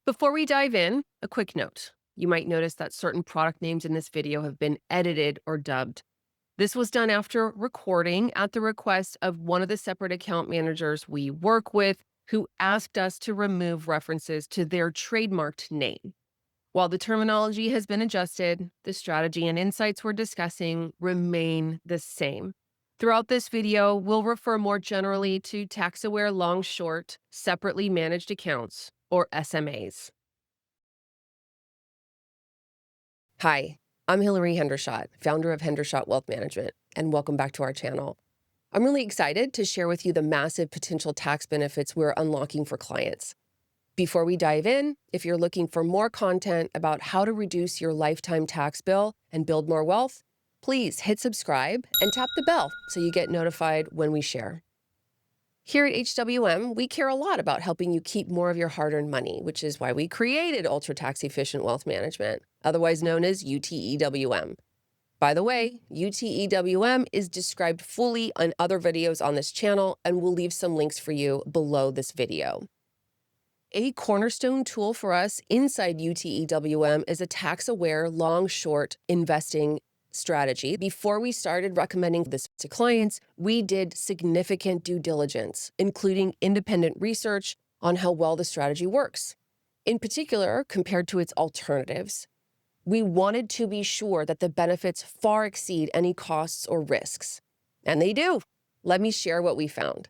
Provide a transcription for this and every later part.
Before we dive in, a quick note. You might notice that certain product names in this video have been edited or dubbed. This was done after recording at the request of one of the separate account managers we work with who asked us to remove references to their trademarked name. While the terminology has been adjusted, the strategy and insights we're discussing remain the same. Throughout this video, we'll refer more generally to tax-aware long-short, separately managed accounts, or SMAs. Hi, I'm Hilary Hendershott, founder of Hendershott Wealth Management, and welcome back to our channel. I'm really excited to share with you the massive potential tax benefits we're unlocking for clients. Before we dive in, if you're looking for more content about how to reduce your lifetime tax bill and build more wealth, please hit subscribe and tap the bell so you get notified when we share. Here at HWM, we care a lot about helping you keep more of your hard-earned money, which is why we created Ultra Tax Efficient Wealth Management, otherwise known as UTEWM. By the way, UTEWM is described fully on other videos on this channel, and we'll leave some links for you below this video. A cornerstone tool for us inside UTEWM is a tax-aware long-short investing strategy. Before we started recommending this to clients, we did significant due diligence, including independent research on how well the strategy works. In particular, compared to its alternatives, we wanted to be sure that the benefits far exceed any costs or risks. And they do. Let me share what we found.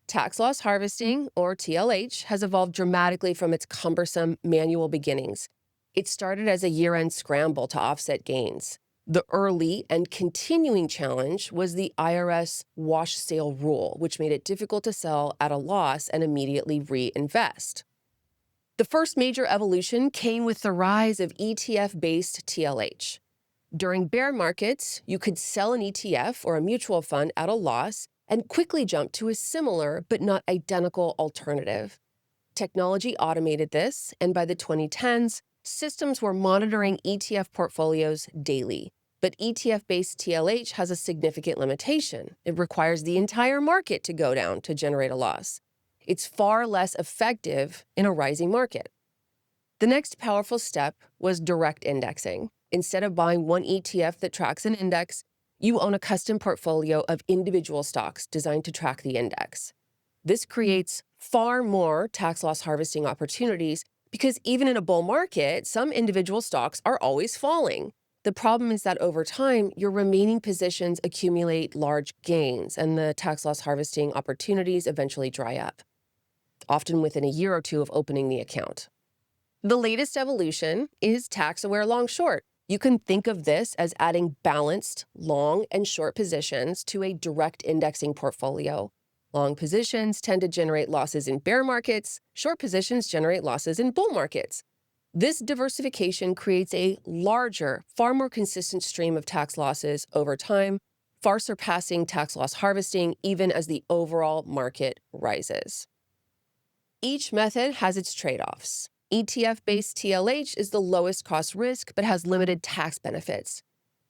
Tax loss harvesting, or TLH, has evolved dramatically from its cumbersome manual beginnings. It started as a year-end scramble to offset gains. The early and continuing challenge was the IRS wash sale rule, which made it difficult to sell at a loss and immediately reinvest. The first major evolution came with the rise of ETF-based TLH. During bear markets, you could sell an ETF or a mutual fund at a loss and quickly jump to a similar but not identical alternative. Technology automated this, and by the 2010s, systems were monitoring ETF portfolios daily. But ETF-based TLH has a significant limitation. It requires the entire market to go down to generate a loss. It's far less effective in a rising market. The next powerful step was direct indexing. Instead of buying one ETF that tracks an index, you own a custom portfolio of individual stocks designed to track the index. This creates far more tax loss harvesting opportunities because even in a bull market, some individual stocks are always falling. The problem is that over time, your remaining positions accumulate large gains and the tax loss harvesting opportunities eventually dry up, often within a year or two of opening the account. The latest evolution is tax-aware long-short. You can think of this as adding balanced long and short positions to a direct indexing portfolio. Long positions tend to generate losses in bear markets. Short positions generate losses in bull markets. This diversification creates a larger, far more consistent stream of tax losses over time, far surpassing tax loss harvesting even as the overall market rises. Each method has its trade-offs. ETF-based TLH is the lowest cost risk but has limited tax benefits.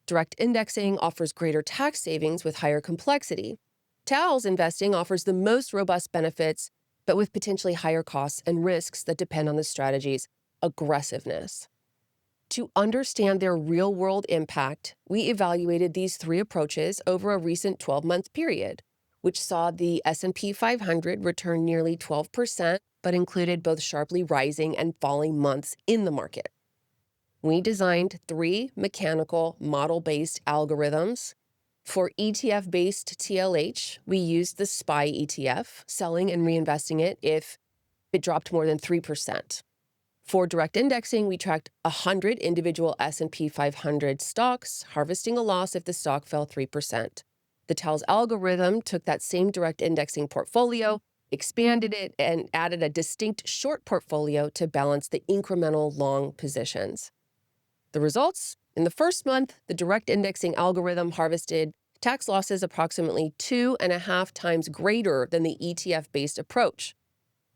Direct indexing offers greater tax savings with higher complexity. TALS investing offers the most robust benefits but with potentially higher costs and risks that depend on the strategy's aggressiveness. To understand their real-world impact, we evaluated these three approaches over a recent 12-month period, which saw the S&P 500 return nearly 12%, but included both sharply rising and falling months in the market. We designed three mechanical model-based algorithms. For ETF-based TLH, we used the SPY ETF, selling and reinvesting it if it dropped more than 3%. For direct indexing, we tracked 100 individual S&P 500 stocks, harvesting a loss if the stock fell 3%. The TALS algorithm took that same direct indexing portfolio, expanded it, and added a distinct short portfolio to balance the incremental long positions. The results? In the first month, the direct indexing algorithm harvested tax losses approximately 2.5 times greater than the ETF-based approach.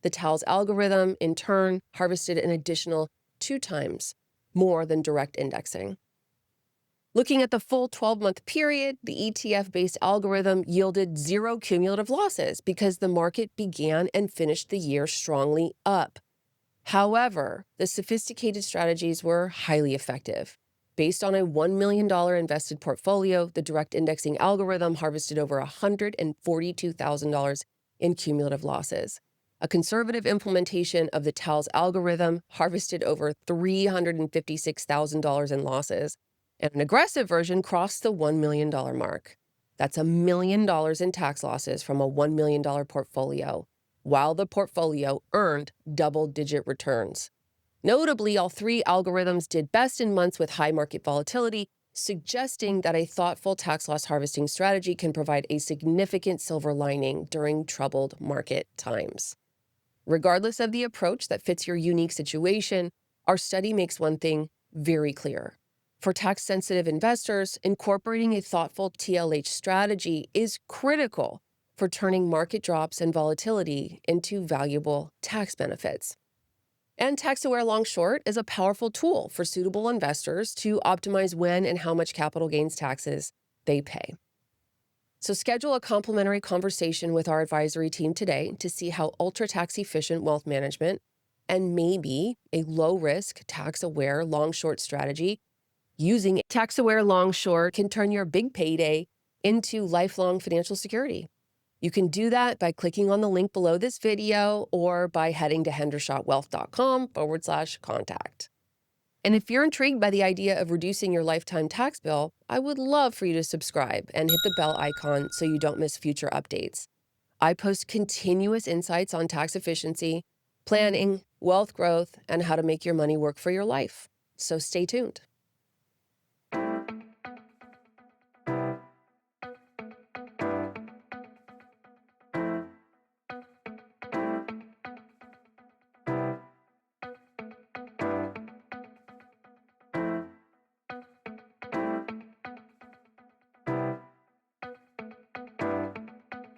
The TALS algorithm, in turn, harvested an additional 2 times more than direct indexing. Looking at the full 12-month period, the ETF-based algorithm yielded 0 cumulative losses because the market began and finished the year strongly up. However, the sophisticated strategies were highly effective. Based on a $1 million invested portfolio, the direct indexing algorithm harvested over $142,000 in cumulative losses. A conservative implementation of the TALS algorithm harvested over $356,000 in losses, and an aggressive version crossed the $1 million mark. That's $1 million in tax losses from a $1 million portfolio, while the portfolio earned double-digit returns. Notably, all three algorithms did best in months with high market volatility, suggesting that a thoughtful tax loss harvesting strategy can provide a significant silver lining during troubled market times. Regardless of the approach that fits your unique situation, our study makes one thing very clear. For tax-sensitive investors, incorporating a thoughtful TLH strategy is critical for turning market drops and volatility into valuable tax benefits. And tax-aware long-short is a powerful tool for suitable investors to optimize when and how much capital gains taxes they pay. So schedule a complimentary conversation with our advisory team today to see how ultra-tax efficient wealth management and maybe a low-risk tax-aware long-short strategy using tax-aware long-short can turn your big payday into lifelong financial security. You can do that by clicking on the link below this video or by heading to hendershottwealth.com/contact. And if you're intrigued by the idea of reducing your lifetime tax bill, I would love for you to subscribe and hit the bell icon so you don't miss future updates. I post continuous insights on tax efficiency, planning, wealth growth, and how to make your money work for your life. So stay tuned.